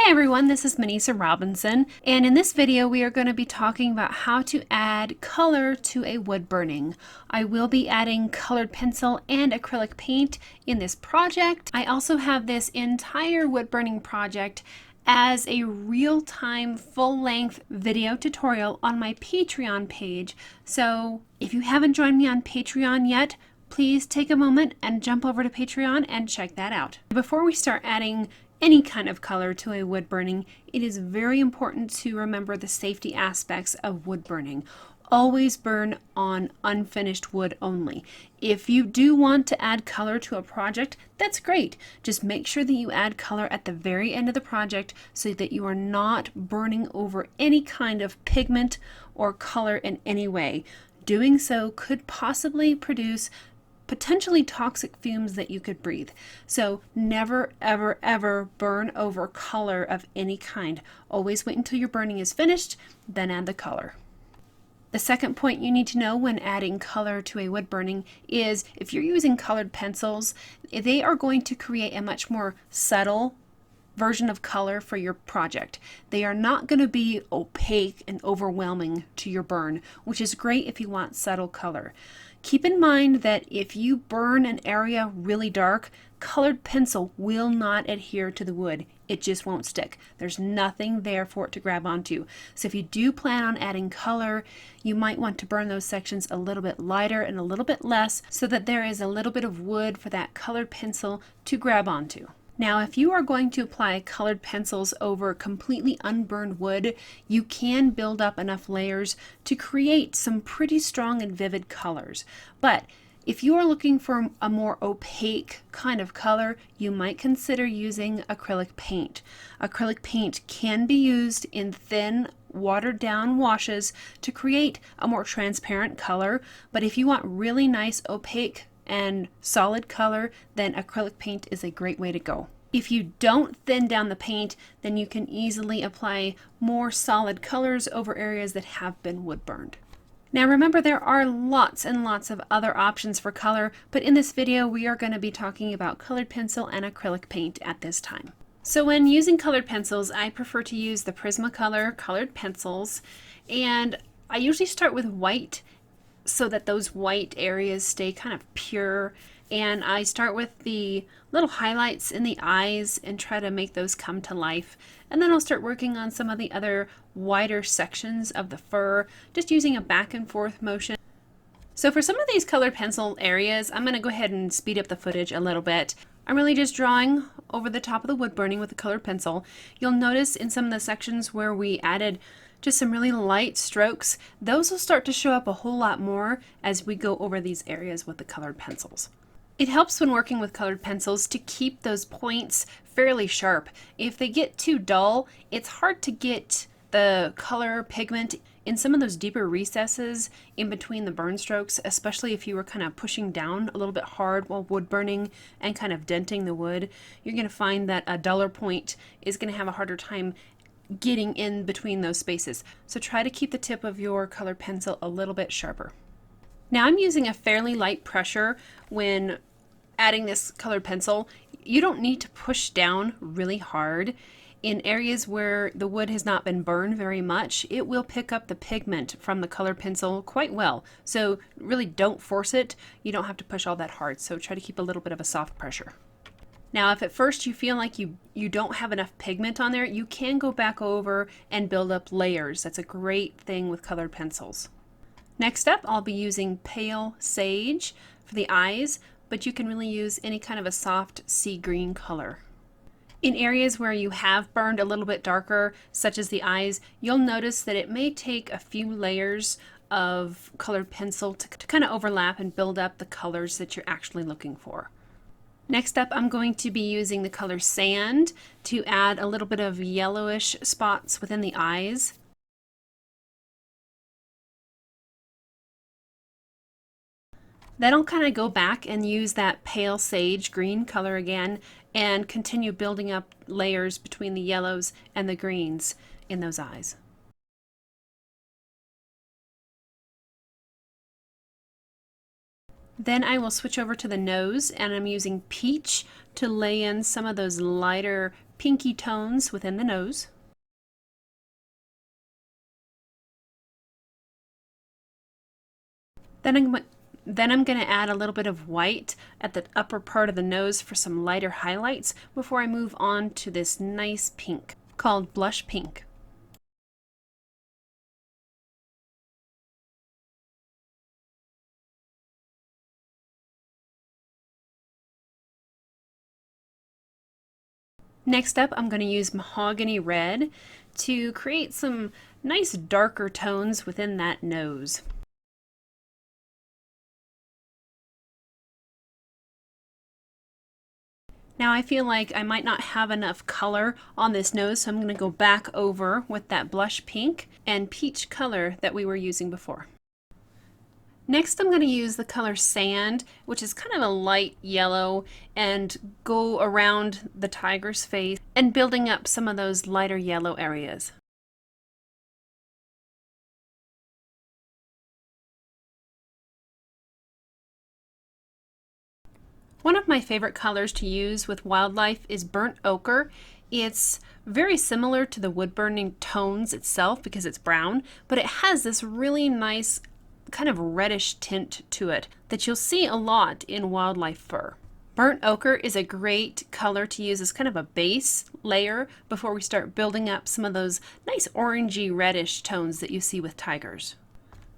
Hi everyone, this is Minisa Robinson, and in this video we are going to be talking about how to add color to a wood burning. I will be adding colored pencil and acrylic paint in this project. I also have this entire wood burning project as a real-time full-length video tutorial on my Patreon page. So if you haven't joined me on Patreon yet, please take a moment and jump over to Patreon and check that out. Before we start adding any kind of color to a wood burning, it is very important to remember the safety aspects of wood burning. Always burn on unfinished wood only. If you do want to add color to a project, that's great. Just make sure that you add color at the very end of the project so that you are not burning over any kind of pigment or color in any way. Doing so could possibly produce potentially toxic fumes that you could breathe. So never, ever, ever burn over color of any kind. Always wait until your burning is finished, then add the color. The second point you need to know when adding color to a wood burning is if you're using colored pencils, they are going to create a much more subtle version of color for your project. They are not going to be opaque and overwhelming to your burn, which is great if you want subtle color. Keep in mind that if you burn an area really dark, colored pencil will not adhere to the wood. It just won't stick. There's nothing there for it to grab onto. So if you do plan on adding color, you might want to burn those sections a little bit lighter and a little bit less so that there is a little bit of wood for that colored pencil to grab onto. Now, if you are going to apply colored pencils over completely unburned wood, you can build up enough layers to create some pretty strong and vivid colors. But if you are looking for a more opaque kind of color, you might consider using acrylic paint. Acrylic paint can be used in thin, watered down washes to create a more transparent color, but if you want really nice opaque and solid color, then acrylic paint is a great way to go. If you don't thin down the paint, then you can easily apply more solid colors over areas that have been wood burned. Now remember, there are lots and lots of other options for color, but in this video we are going to be talking about colored pencil and acrylic paint at this time. So when using colored pencils, I prefer to use the Prismacolor colored pencils, and I usually start with white so that those white areas stay kind of pure, and I start with the little highlights in the eyes and try to make those come to life, and then I'll start working on some of the other wider sections of the fur, just using a back and forth motion. So for some of these colored pencil areas, I'm going to go ahead and speed up the footage a little bit. I'm really just drawing over the top of the wood burning with the colored pencil. You'll notice in some of the sections where we added just some really light strokes, those will start to show up a whole lot more as we go over these areas with the colored pencils. It helps when working with colored pencils to keep those points fairly sharp. If they get too dull, it's hard to get the color pigment in some of those deeper recesses in between the burn strokes, especially if you were kind of pushing down a little bit hard while wood burning and kind of denting the wood. You're going to find that a duller point is going to have a harder time getting in between those spaces. So try to keep the tip of your colored pencil a little bit sharper. Now I'm using a fairly light pressure when adding this colored pencil. You don't need to push down really hard. In areas where the wood has not been burned very much, it will pick up the pigment from the colored pencil quite well. So really don't force it. You don't have to push all that hard. So try to keep a little bit of a soft pressure. Now, if at first you feel like you don't have enough pigment on there, you can go back over and build up layers. That's a great thing with colored pencils. Next up, I'll be using pale sage for the eyes, but you can really use any kind of a soft sea green color. In areas where you have burned a little bit darker, such as the eyes, you'll notice that it may take a few layers of colored pencil to kind of overlap and build up the colors that you're actually looking for. Next up, I'm going to be using the color sand to add a little bit of yellowish spots within the eyes. Then I'll kind of go back and use that pale sage green color again and continue building up layers between the yellows and the greens in those eyes. Then I will switch over to the nose, and I'm using peach to lay in some of those lighter pinky tones within the nose. Then I'm going to add a little bit of white at the upper part of the nose for some lighter highlights before I move on to this nice pink called Blush Pink. Next up, I'm going to use Mahogany Red to create some nice darker tones within that nose. Now I feel like I might not have enough color on this nose, so I'm going to go back over with that Blush Pink and Peach color that we were using before. Next, I'm going to use the color Sand, which is kind of a light yellow, and go around the tiger's face and building up some of those lighter yellow areas. One of my favorite colors to use with wildlife is burnt ochre. It's very similar to the wood burning tones itself because it's brown, but it has this really nice kind of reddish tint to it that you'll see a lot in wildlife fur. Burnt ochre is a great color to use as kind of a base layer before we start building up some of those nice orangey reddish tones that you see with tigers.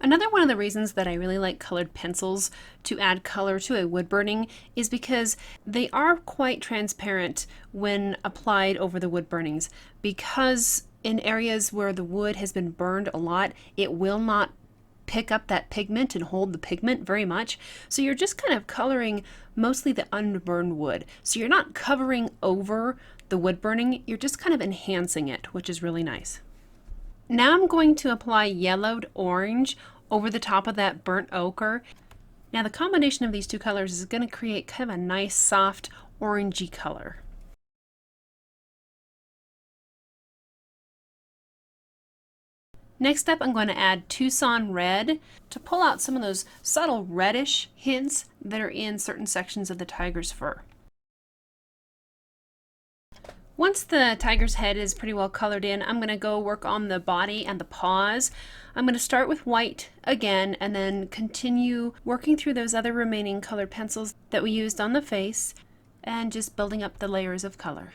Another one of the reasons that I really like colored pencils to add color to a wood burning is because they are quite transparent when applied over the wood burnings. Because in areas where the wood has been burned a lot, it will not pick up that pigment and hold the pigment very much. So you're just kind of coloring mostly the unburned wood. So you're not covering over the wood burning, you're just kind of enhancing it, which is really nice. Now I'm going to apply yellowed orange over the top of that burnt ochre. Now the combination of these two colors is going to create kind of a nice soft orangey color. Next up, I'm going to add Tuscan Red to pull out some of those subtle reddish hints that are in certain sections of the tiger's fur. Once the tiger's head is pretty well colored in, I'm going to go work on the body and the paws. I'm going to start with white again and then continue working through those other remaining colored pencils that we used on the face and just building up the layers of color.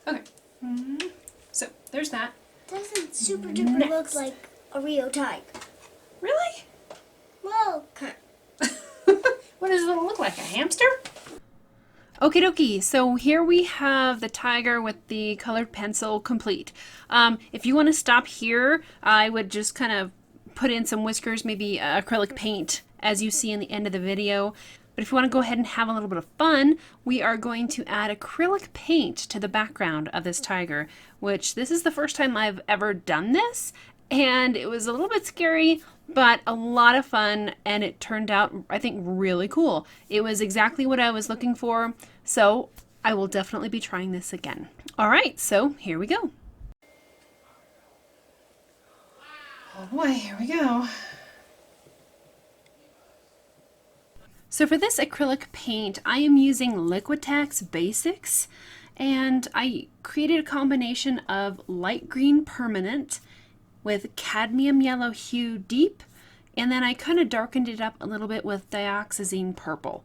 Okay, so there's that. Doesn't super duper look like a Rio tiger? Really? Well, kind. What does it look like, a hamster? Okie dokie, so here we have the tiger with the colored pencil complete. If you want to stop here, I would just kind of put in some whiskers, maybe acrylic paint, as you see in the end of the video. But if you want to go ahead and have a little bit of fun, we are going to add acrylic paint to the background of this tiger, which this is the first time I've ever done this, and it was a little bit scary, but a lot of fun, and it turned out, I think, really cool. It was exactly what I was looking for, so I will definitely be trying this again. All right, so here we go. Oh boy, here we go. So for this acrylic paint, I am using Liquitex Basics, and I created a combination of light green permanent with cadmium yellow hue deep, and then I kind of darkened it up a little bit with dioxazine purple.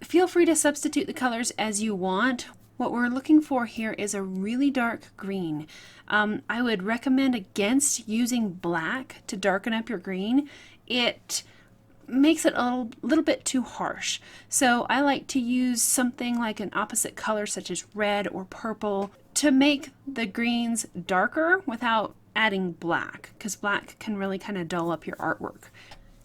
Feel free to substitute the colors as you want. What we're looking for here is a really dark green. I would recommend against using black to darken up your green. It makes it a little bit too harsh. So I like to use something like an opposite color such as red or purple to make the greens darker without adding black, because black can really kind of dull up your artwork.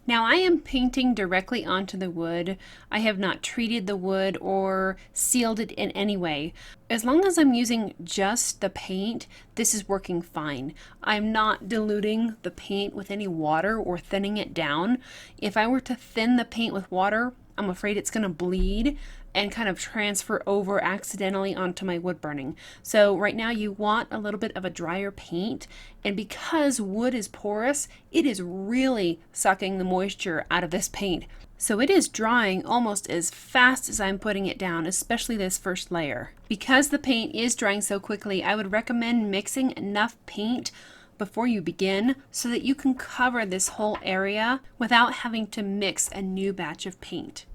Now I am painting directly onto the wood. I have not treated the wood or sealed it in any way. As long as I'm using just the paint, this is working fine. I'm not diluting the paint with any water or thinning it down. If I were to thin the paint with water, I'm afraid it's going to bleed and kind of transfer over accidentally onto my wood burning. So right now you want a little bit of a drier paint, and because wood is porous, it is really sucking the moisture out of this paint. So it is drying almost as fast as I'm putting it down, especially this first layer. Because the paint is drying so quickly, I would recommend mixing enough paint before you begin so that you can cover this whole area without having to mix a new batch of paint.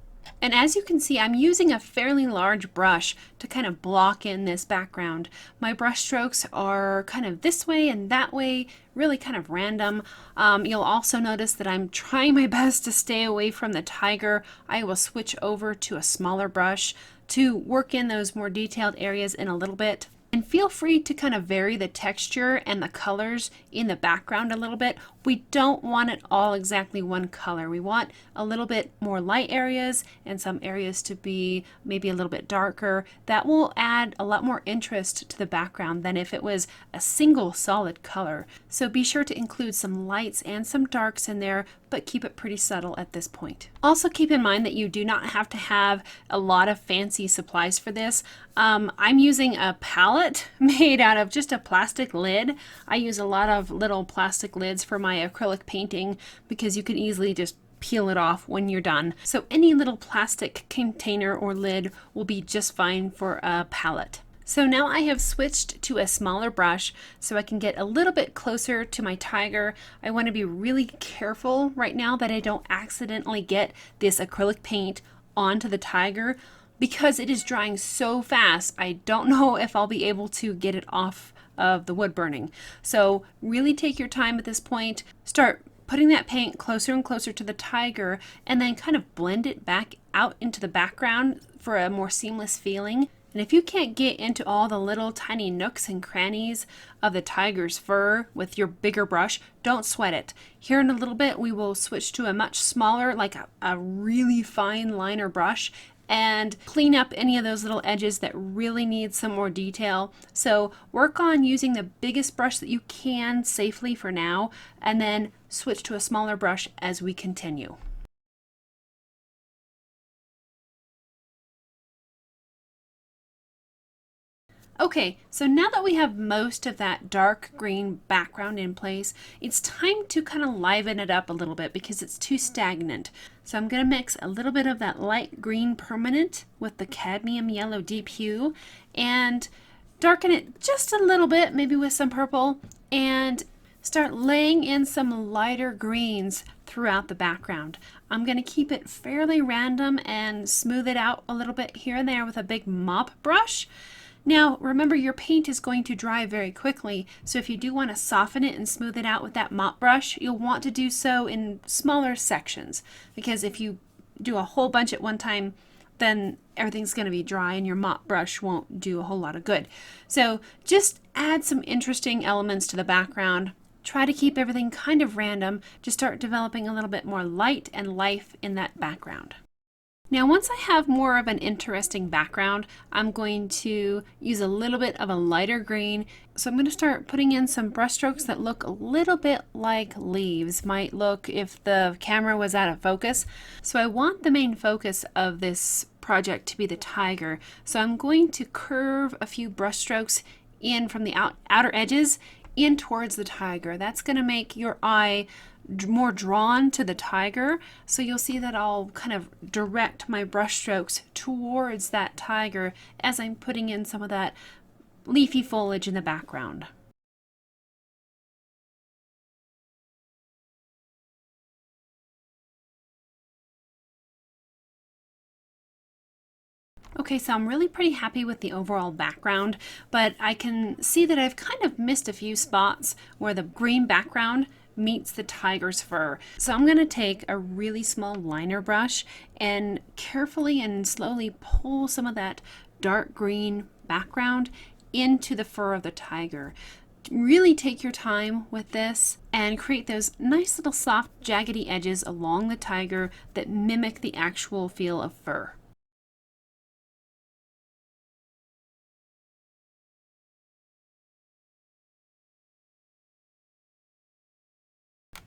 And as you can see, I'm using a fairly large brush to kind of block in this background. My brush strokes are kind of this way and that way, really kind of random. You'll also notice that I'm trying my best to stay away from the tiger. I will switch over to a smaller brush to work in those more detailed areas in a little bit. And feel free to kind of vary the texture and the colors in the background a little bit. We don't want it all exactly one color. We want a little bit more light areas and some areas to be maybe a little bit darker. That will add a lot more interest to the background than if it was a single solid color. So be sure to include some lights and some darks in there, but keep it pretty subtle at this point. Also keep in mind that you do not have to have a lot of fancy supplies for this. I'm using a palette made out of just a plastic lid. I use a lot of little plastic lids for my acrylic painting because you can easily just peel it off when you're done. So any little plastic container or lid will be just fine for a palette. So now I have switched to a smaller brush so I can get a little bit closer to my tiger. I want to be really careful right now that I don't accidentally get this acrylic paint onto the tiger because it is drying so fast. I don't know if I'll be able to get it off of the wood burning. So really take your time at this point. Start putting that paint closer and closer to the tiger and then kind of blend it back out into the background for a more seamless feeling. And if you can't get into all the little tiny nooks and crannies of the tiger's fur with your bigger brush, don't sweat it. Here in a little bit, we will switch to a much smaller, like a really fine liner brush, and clean up any of those little edges that really need some more detail. So work on using the biggest brush that you can safely for now, and then switch to a smaller brush as we continue. Okay, so now that we have most of that dark green background in place, it's time to kind of liven it up a little bit because it's too stagnant. So I'm going to mix a little bit of that light green permanent with the cadmium yellow deep hue and darken it just a little bit, maybe with some purple, and start laying in some lighter greens throughout the background. I'm going to keep it fairly random and smooth it out a little bit here and there with a big mop brush. Now, remember your paint is going to dry very quickly, so if you do want to soften it and smooth it out with that mop brush, you'll want to do so in smaller sections, because if you do a whole bunch at one time, then everything's going to be dry and your mop brush won't do a whole lot of good. So just add some interesting elements to the background. Try to keep everything kind of random. Just start developing a little bit more light and life in that background. Now, once I have more of an interesting background, I'm going to use a little bit of a lighter green. So I'm going to start putting in some brush strokes that look a little bit like leaves might look if the camera was out of focus. So I want the main focus of this project to be the tiger. So I'm going to curve a few brush strokes in from the outer edges in towards the tiger. That's going to make your eye more drawn to the tiger. So you'll see that I'll kind of direct my brush strokes towards that tiger as I'm putting in some of that leafy foliage in the background. Okay, so I'm really pretty happy with the overall background, but I can see that I've kind of missed a few spots where the green background meets the tiger's fur. So I'm going to take a really small liner brush and carefully and slowly pull some of that dark green background into the fur of the tiger. Really take your time with this and create those nice little soft jaggedy edges along the tiger that mimic the actual feel of fur.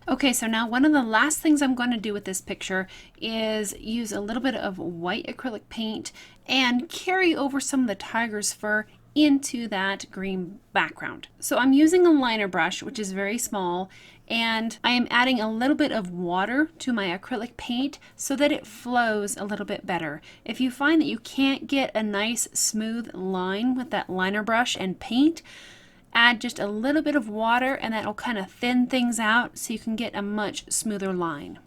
Okay, so now one of the last things I'm going to do with this picture is use a little bit of white acrylic paint and carry over some of the tiger's fur into that green background. So I'm using a liner brush, which is very small, and I am adding a little bit of water to my acrylic paint so that it flows a little bit better. If you find that you can't get a nice smooth line with that liner brush and paint, add just a little bit of water and that will kind of thin things out so you can get a much smoother line.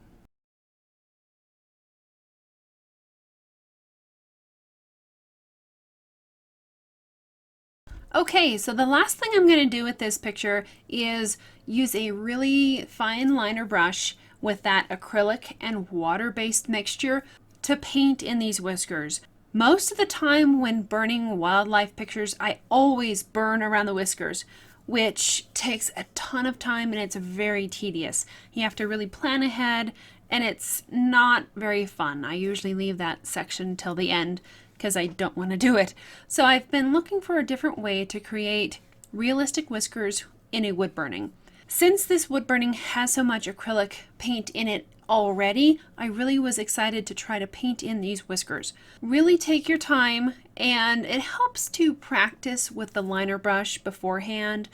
Okay, so the last thing I'm going to do with this picture is use a really fine liner brush with that acrylic and water-based mixture to paint in these whiskers. Most of the time when burning wildlife pictures, I always burn around the whiskers, which takes a ton of time and it's very tedious. You have to really plan ahead and it's not very fun. I usually leave that section till the end because I don't want to do it. So I've been looking for a different way to create realistic whiskers in a wood burning. Since this wood burning has so much acrylic paint in it already, I really was excited to try to paint in these whiskers. Really take your time, and it helps to practice with the liner brush beforehand.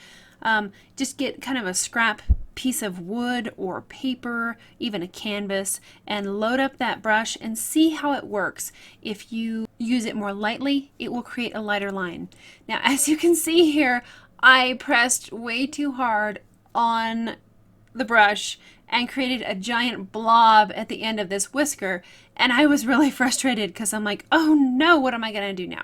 Just get kind of a scrap piece of wood or paper, even a canvas, and load up that brush and see how it works. If you use it more lightly, it will create a lighter line. Now, as you can see here, I pressed way too hard on the brush and created a giant blob at the end of this whisker, and I was really frustrated because I'm like, oh no, what am I gonna do now?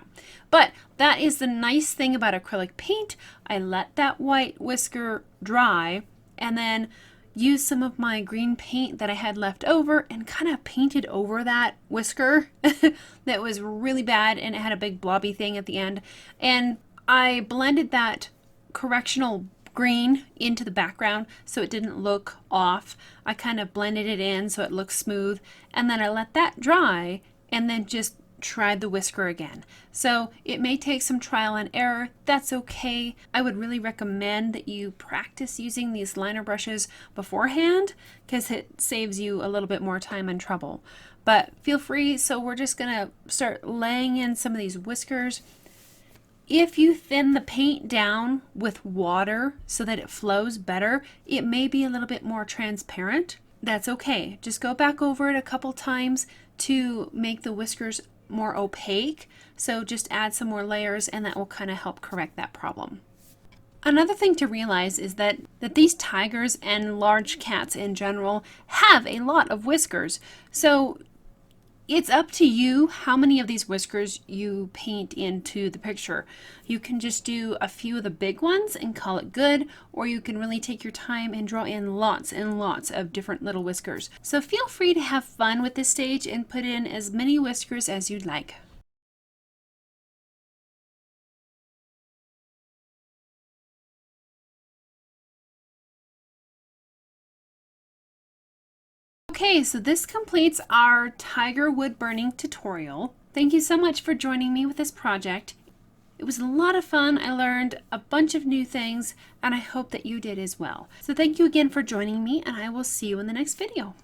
But that is the nice thing about acrylic paint. I let that white whisker dry and then used some of my green paint that I had left over and kind of painted over that whisker that was really bad and it had a big blobby thing at the end. And I blended that correctional green into the background so it didn't look off. I kind of blended it in so it looks smooth, and then I let that dry and then just tried the whisker again. So it may take some trial and error. That's okay. I would really recommend that you practice using these liner brushes beforehand because it saves you a little bit more time and trouble. But feel free. So we're just gonna start laying in some of these whiskers. If you thin the paint down with water so that it flows better, it may be a little bit more transparent. That's okay. Just go back over it a couple times to make the whiskers more opaque. So just add some more layers and that will kind of help correct that problem. Another thing to realize is that these tigers and large cats in general have a lot of whiskers. So It's up to you how many of these whiskers you paint into the picture. You can just do a few of the big ones and call it good, or you can really take your time and draw in lots and lots of different little whiskers. So feel free to have fun with this stage and put in as many whiskers as you'd like. Okay, so this completes our tiger wood burning tutorial. Thank you so much for joining me with this project. It was a lot of fun. I learned a bunch of new things, and I hope that you did as well. So thank you again for joining me, and I will see you in the next video.